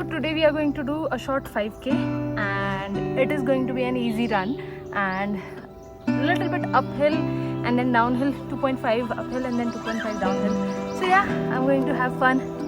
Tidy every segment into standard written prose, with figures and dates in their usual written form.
Today we are going to do a short 5k and it is going to be an easy run and a little bit uphill and then downhill, 2.5 uphill and then 2.5 downhill. So yeah, I'm going to have fun.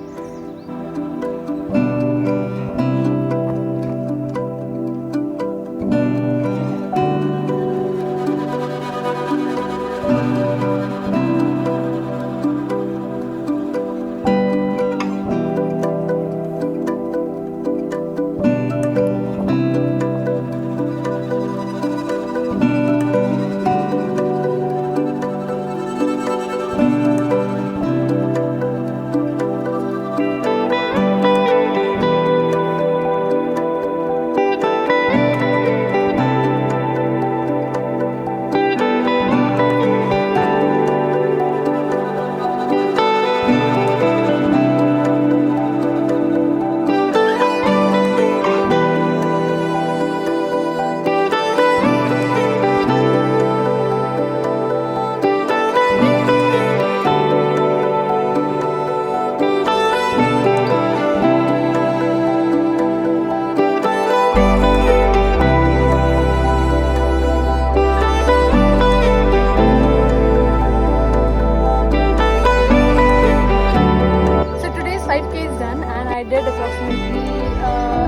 Did approximately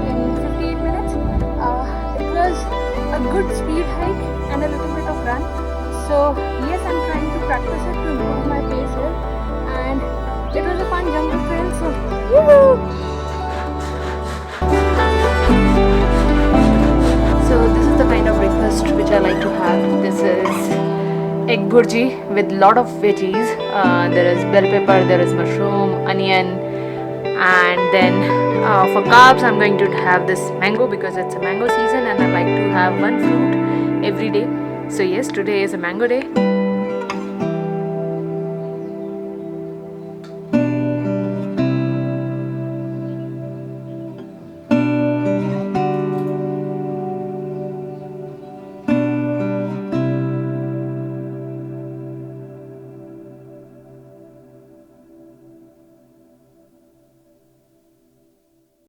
in 58 minutes. It was a good speed hike and a little bit of run. So yes, I'm trying to practice it to improve my pace here, and it was a fun jungle trail. So woohoo! So this is the kind of breakfast which I like to have. This is egg bhurji with lot of veggies. There is bell pepper, there is mushroom, onion. And then for carbs I'm going to have this mango because it's a mango season and I like to have one fruit every day. So yes, today is a mango day.